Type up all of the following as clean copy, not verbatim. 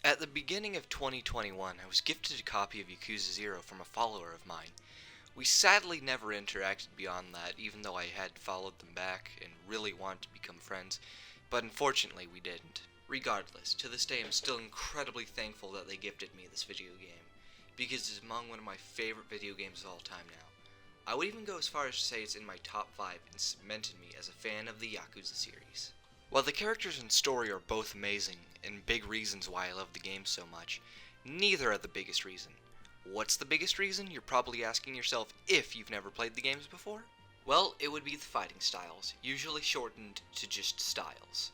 At the beginning of 2021, I was gifted a copy of Yakuza 0 from a follower of mine. We sadly never interacted beyond that, even though I had followed them back and really wanted to become friends, but unfortunately we didn't. Regardless, to this day I'm still incredibly thankful that they gifted me this video game, because it's among one of my favorite video games of all time now. I would even go as far as to say it's in my top 5 and cemented me as a fan of the Yakuza series. While the characters and story are both amazing, and big reasons why I love the game so much, neither are the biggest reason. What's the biggest reason, you're probably asking yourself if you've never played the games before? Well, it would be the fighting styles, usually shortened to just styles.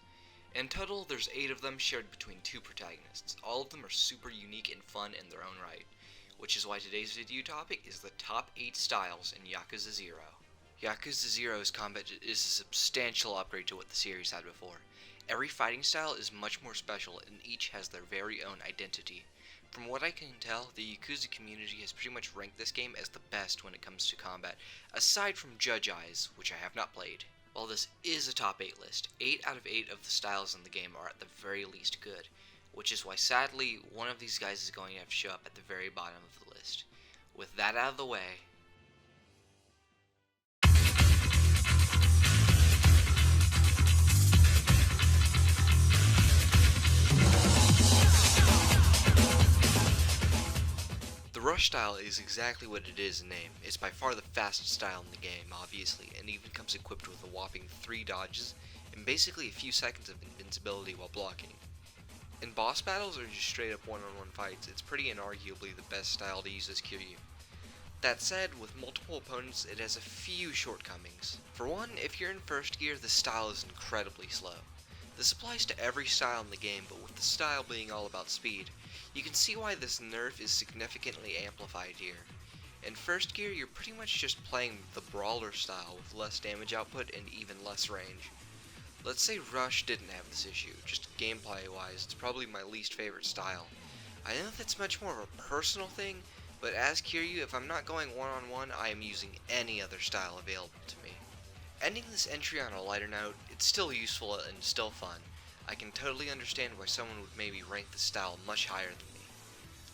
In total, there's 8 of them shared between 2 protagonists. All of them are super unique and fun in their own right, which is why today's video topic is the top 8 styles in Yakuza 0. Yakuza 0's combat is a substantial upgrade to what the series had before. Every fighting style is much more special and each has their very own identity. From what I can tell, the Yakuza community has pretty much ranked this game as the best when it comes to combat, aside from Judge Eyes, which I have not played. While this is a top 8 list, 8 out of 8 of the styles in the game are at the very least good, which is why sadly one of these guys is going to have to show up at the very bottom of the list. With that out of the way, the Rush style is exactly what it is in name. It's by far the fastest style in the game, obviously, and even comes equipped with a whopping 3 dodges and basically a few seconds of invincibility while blocking. In boss battles or just straight up one-on-one fights, it's pretty inarguably the best style to use as Kiryu. That said, with multiple opponents, it has a few shortcomings. For one, if you're in first gear, the style is incredibly slow. This applies to every style in the game, but with the style being all about speed, you can see why this nerf is significantly amplified here. In first gear, you're pretty much just playing the Brawler style with less damage output and even less range. Let's say Rush didn't have this issue, just gameplay wise, it's probably my least favorite style. I know that's much more of a personal thing, but as Kiryu, if I'm not going one-on-one, I am using any other style available to me. Ending this entry on a lighter note, it's still useful and still fun. I can totally understand why someone would maybe rank the style much higher than me.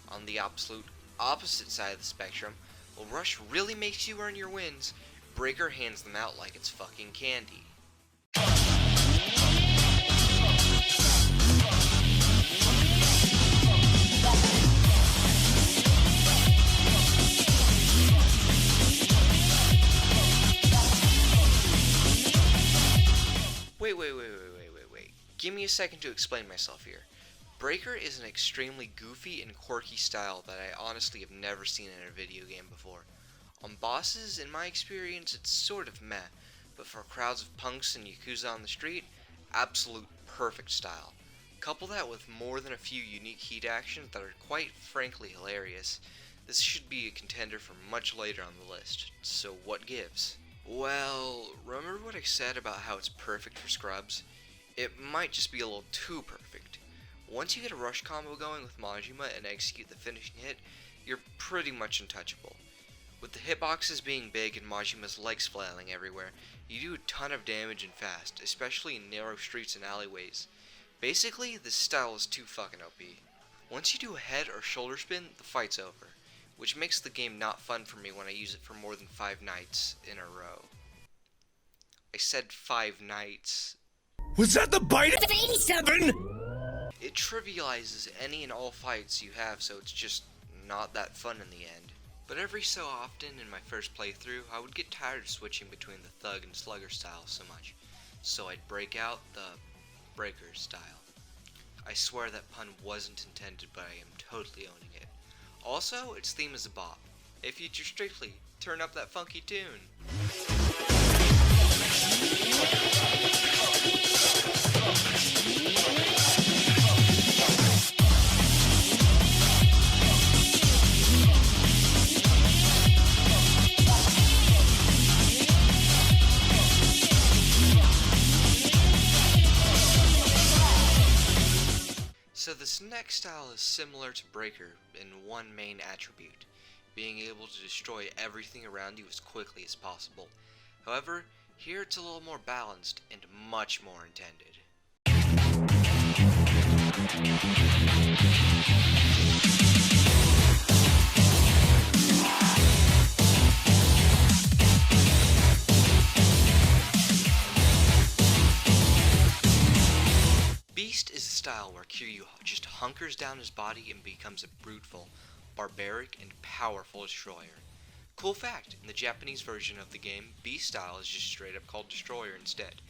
On the absolute opposite side of the spectrum, while Rush really makes you earn your wins, Breaker hands them out like it's fucking candy. Wait. Give me a second to explain myself here. Breaker is an extremely goofy and quirky style that I honestly have never seen in a video game before. On bosses, in my experience, it's sort of meh, but for crowds of punks and Yakuza on the street, absolute perfect style. Couple that with more than a few unique heat actions that are quite frankly hilarious, this should be a contender for much later on the list, so what gives? Well, remember what I said about how it's perfect for scrubs? It might just be a little too perfect. Once you get a rush combo going with Majima and execute the finishing hit, you're pretty much untouchable. With the hitboxes being big and Majima's legs flailing everywhere, you do a ton of damage and fast, especially in narrow streets and alleyways. Basically, this style is too fucking OP. Once you do a head or shoulder spin, the fight's over, which makes the game not fun for me when I use it for more than 5 nights in a row. I said 5 nights. Was that the bite of 87? It trivializes any and all fights you have, so it's just not that fun in the end. But every so often in my first playthrough, I would get tired of switching between the thug and slugger styles so much, so I'd break out the breaker style. I swear that pun wasn't intended, but I am totally owning it. Also, its theme is a bop. Hey Future Strictly, turn up that funky tune. So this next style is similar to Breaker in one main attribute, being able to destroy everything around you as quickly as possible. However, here it's a little more balanced and much more intended. style where Kiryu just hunkers down his body and becomes a bruteful, barbaric, and powerful destroyer. Cool fact, in the Japanese version of the game, Beast style is just straight up called Destroyer instead,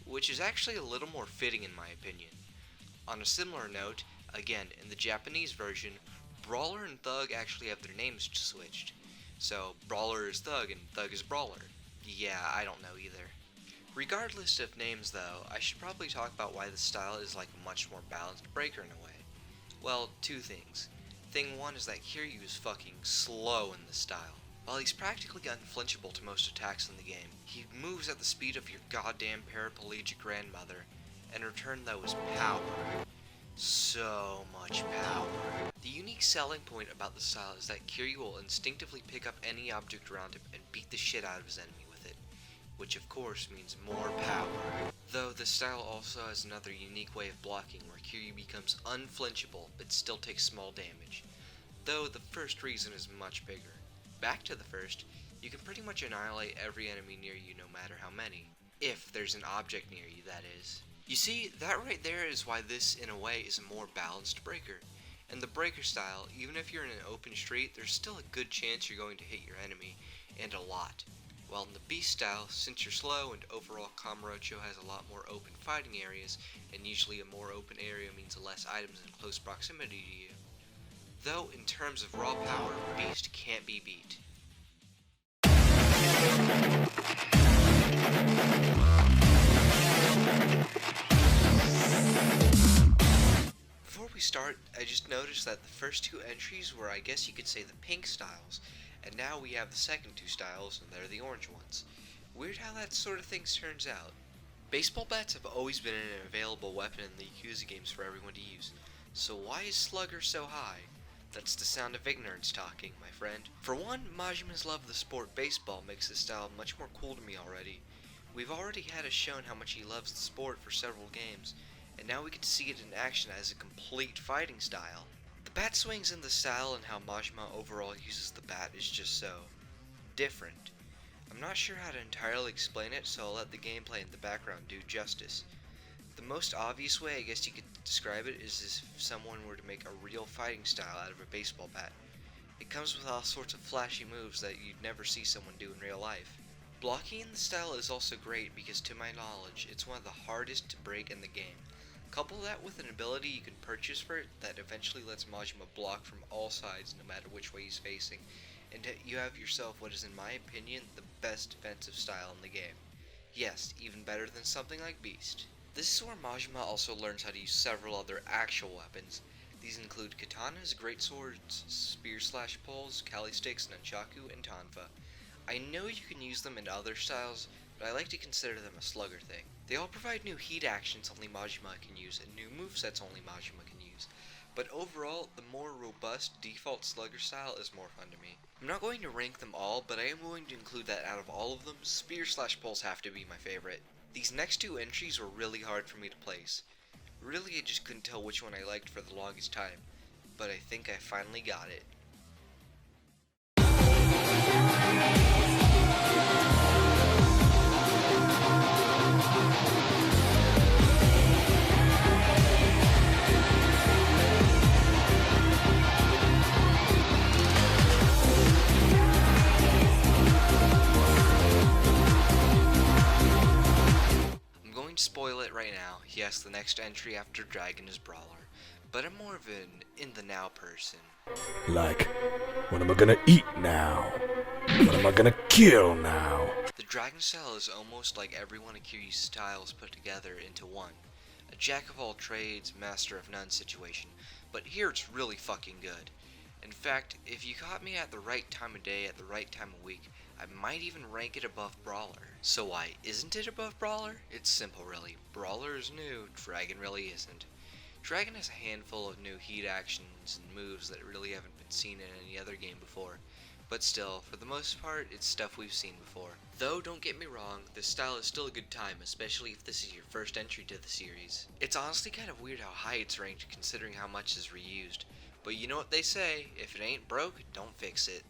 which is actually a little more fitting in my opinion. On a similar note, again, in the Japanese version, Brawler and Thug actually have their names switched. So, Brawler is Thug and Thug is Brawler. Yeah, I don't know either. Regardless of names though, I should probably talk about why this style is like a much more balanced breaker in a way. Well, two things. Thing one is that Kiryu is fucking slow in this style. While he's practically unflinchable to most attacks in the game, he moves at the speed of your goddamn paraplegic grandmother, and in return though is power. So much power. The unique selling point about the style is that Kiryu will instinctively pick up any object around him and beat the shit out of his enemy with it, which of course means more power. Though this style also has another unique way of blocking where Kiryu becomes unflinchable but still takes small damage, though the first reason is much bigger. Back to the first, you can pretty much annihilate every enemy near you no matter how many. If there's an object near you, that is. You see, that right there is why this, in a way, is a more balanced breaker. In the breaker style, even if you're in an open street, there's still a good chance you're going to hit your enemy, and a lot. While in the beast style, since you're slow and overall Kamurocho has a lot more open fighting areas, and usually a more open area means less items in close proximity to you. Though, in terms of raw power, Beast can't be beat. Before we start, I just noticed that the first two entries were, I guess you could say, the pink styles, and now we have the second two styles, and they're the orange ones. Weird how that sort of thing turns out. Baseball bats have always been an available weapon in the Yakuza games for everyone to use, so why is Slugger so high? That's the sound of ignorance talking, my friend. For one, Majima's love of the sport baseball makes this style much more cool to me already. We've already had us shown how much he loves the sport for several games, and now we get to see it in action as a complete fighting style. The bat swings in the style and how Majima overall uses the bat is just so different. I'm not sure how to entirely explain it, so I'll let the gameplay in the background do justice. The most obvious way I guess you could describe it is if someone were to make a real fighting style out of a baseball bat. It comes with all sorts of flashy moves that you'd never see someone do in real life. Blocking in the style is also great because to my knowledge, it's one of the hardest to break in the game. Couple that with an ability you can purchase for it that eventually lets Majima block from all sides no matter which way he's facing, and you have yourself what is in my opinion the best defensive style in the game. Yes, even better than something like Beast. This is where Majima also learns how to use several other actual weapons. These include katanas, greatswords, spear/poles, kali sticks, nunchaku, and tanfa. I know you can use them in other styles, but I like to consider them a slugger thing. They all provide new heat actions only Majima can use, and new movesets only Majima can use. But overall, the more robust default slugger style is more fun to me. I'm not going to rank them all, but I am going to include that out of all of them, spear/poles have to be my favorite. These next two entries were really hard for me to place. Really, I just couldn't tell which one I liked for the longest time, but I think I finally got it. Spoil it right now. Yes, the next entry after Dragon is Brawler, but I'm more of an in the now person. Like, what am I gonna eat now? What am I gonna kill now? The Dragon style is almost like every one of Kiryu's styles put together into one. A jack of all trades, master of none situation, but here it's really fucking good. In fact, if you caught me at the right time of day, at the right time of week, I might even rank it above Brawler. So why isn't it above Brawler? It's simple really. Brawler is new, Dragon really isn't. Dragon has a handful of new heat actions and moves that really haven't been seen in any other game before. But still, for the most part, it's stuff we've seen before. Though, don't get me wrong, this style is still a good time, especially if this is your first entry to the series. It's honestly kind of weird how high it's ranked considering how much is reused. But you know what they say, if it ain't broke, don't fix it.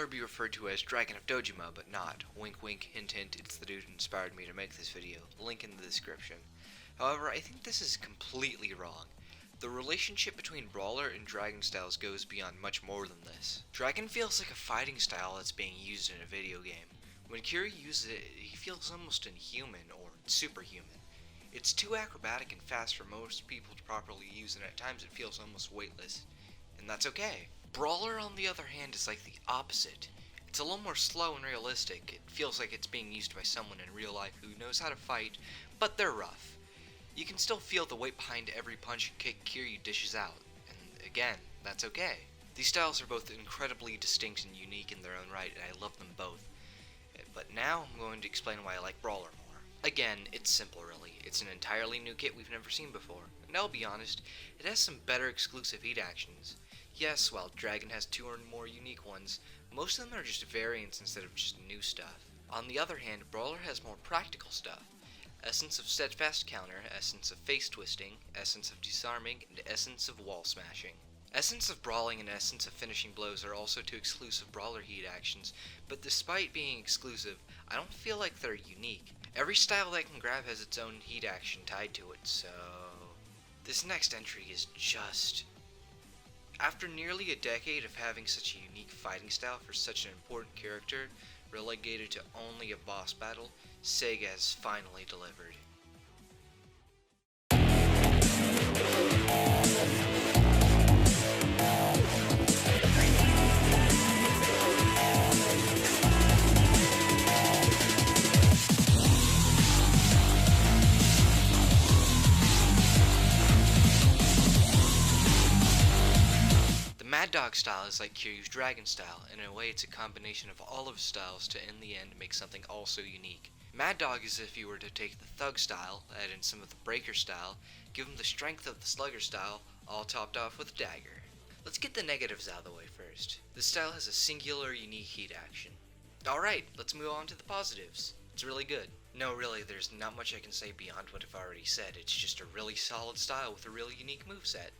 be referred to as Dragon of Dojima, but not. Wink wink, hint hint, it's the dude who inspired me to make this video. Link in the description. However, I think this is completely wrong. The relationship between Brawler and Dragon styles goes beyond much more than this. Dragon feels like a fighting style that's being used in a video game. When Kiryu uses it, he feels almost inhuman or superhuman. It's too acrobatic and fast for most people to properly use, and at times it feels almost weightless. And that's okay. Brawler, on the other hand, is like the opposite. It's a little more slow and realistic. It feels like it's being used by someone in real life who knows how to fight, but they're rough. You can still feel the weight behind every punch and kick Kiryu dishes out, and again, that's okay. These styles are both incredibly distinct and unique in their own right, and I love them both. But now I'm going to explain why I like Brawler more. Again, it's simple really. It's an entirely new kit we've never seen before, and I'll be honest, it has some better exclusive heat actions. Yes, while Dragon has 2 or more unique ones, most of them are just variants instead of just new stuff. On the other hand, Brawler has more practical stuff. Essence of Steadfast Counter, Essence of Face Twisting, Essence of Disarming, and Essence of Wall Smashing. Essence of Brawling and Essence of Finishing Blows are also 2 exclusive Brawler heat actions, but despite being exclusive, I don't feel like they're unique. Every style that I can grab has its own heat action tied to it, so... This next entry is just... After nearly a decade of having such a unique fighting style for such an important character, relegated to only a boss battle, Sega has finally delivered. Mad Dog style is like Kiryu's Dragon style, and in a way it's a combination of all of his styles to in the end make something also unique. Mad Dog is if you were to take the Thug style, add in some of the Breaker style, give him the strength of the Slugger style, all topped off with Dagger. Let's get the negatives out of the way first. This style has a singular unique heat action. Alright, let's move on to the positives. It's really good. No, really, there's not much I can say beyond what I've already said. It's just a really solid style with a really unique moveset.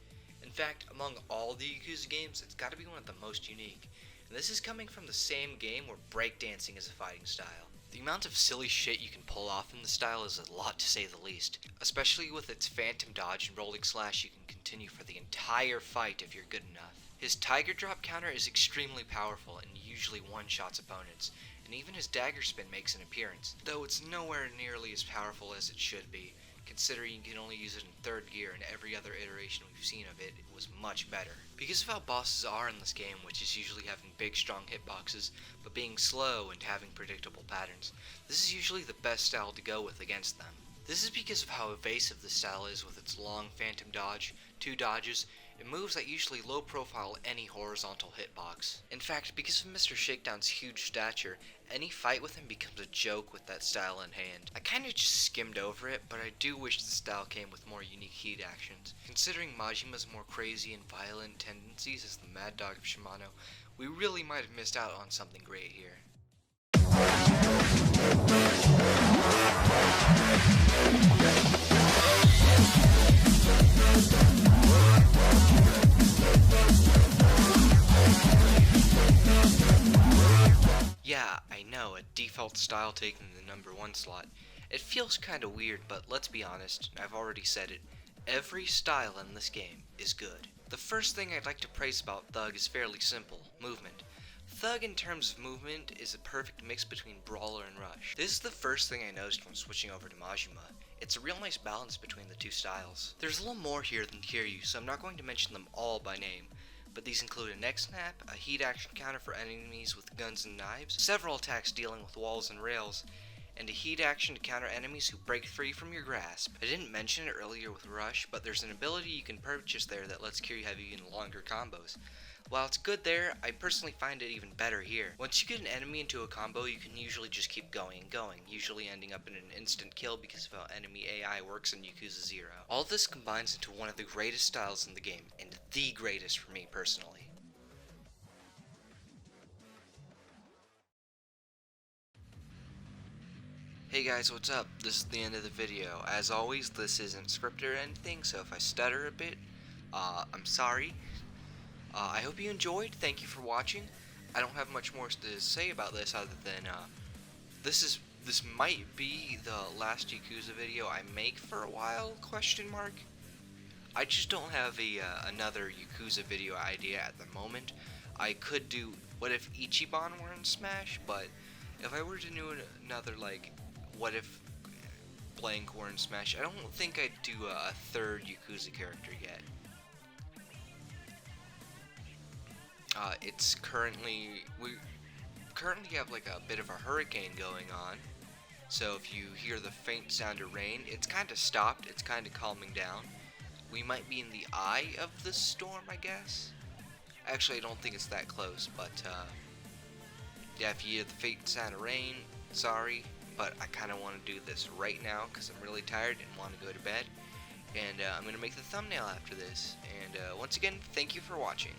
In fact, among all the Yakuza games, it's gotta be one of the most unique. And this is coming from the same game where breakdancing is a fighting style. The amount of silly shit you can pull off in the style is a lot to say the least. Especially with its phantom dodge and rolling slash, you can continue for the entire fight if you're good enough. His Tiger Drop counter is extremely powerful and usually one-shots opponents, and even his Dagger Spin makes an appearance, though it's nowhere nearly as powerful as it should be. Considering you can only use it in 3rd gear and every other iteration we've seen of it, it was much better. Because of how bosses are in this game, which is usually having big strong hitboxes, but being slow and having predictable patterns, this is usually the best style to go with against them. This is because of how evasive the style is with its long phantom dodge, 2 dodges, and moves that usually low profile any horizontal hitbox. In fact, because of Mr. Shakedown's huge stature, any fight with him becomes a joke with that style in hand. I kinda just skimmed over it, but I do wish the style came with more unique heat actions. Considering Majima's more crazy and violent tendencies as the Mad Dog of Shimano, we really might have missed out on something great here. Yeah, I know, a default style taking the number 1 slot. It feels kinda weird, but let's be honest, I've already said it. Every style in this game is good. The first thing I'd like to praise about Thug is fairly simple, movement. Thug in terms of movement is a perfect mix between Brawler and Rush. This is the first thing I noticed when switching over to Majima. It's a real nice balance between the 2 styles. There's a little more here than Kiryu, so I'm not going to mention them all by name. But these include a neck snap, a heat action counter for enemies with guns and knives, several attacks dealing with walls and rails, and a heat action to counter enemies who break free from your grasp. I didn't mention it earlier with Rush, but there's an ability you can purchase there that lets Kiryu have even longer combos. While it's good there, I personally find it even better here. Once you get an enemy into a combo, you can usually just keep going and going, usually ending up in an instant kill because of how enemy AI works in Yakuza 0. All this combines into one of the greatest styles in the game, and the greatest for me personally. Hey guys, what's up? This is the end of the video. As always, this isn't scripted or anything, so if I stutter a bit, I'm sorry. I hope you enjoyed. Thank you for watching. I don't have much more to say about this other than this might be the last Yakuza video I make for a while? Question mark. I just don't have a another Yakuza video idea at the moment. I could do what if Ichiban were in Smash, but if I were to do another like what if blank were in Smash, I don't think I'd do a third Yakuza character yet. It's we currently have like a bit of a hurricane going on. So if you hear the faint sound of rain, it's kind of stopped, it's kind of calming down. We might be in the eye of the storm, I guess. Actually, I don't think it's that close, but yeah, if you hear the faint sound of rain, sorry, but I kind of want to do this right now because I'm really tired and want to go to bed. And I'm going to make the thumbnail after this. And once again, thank you for watching.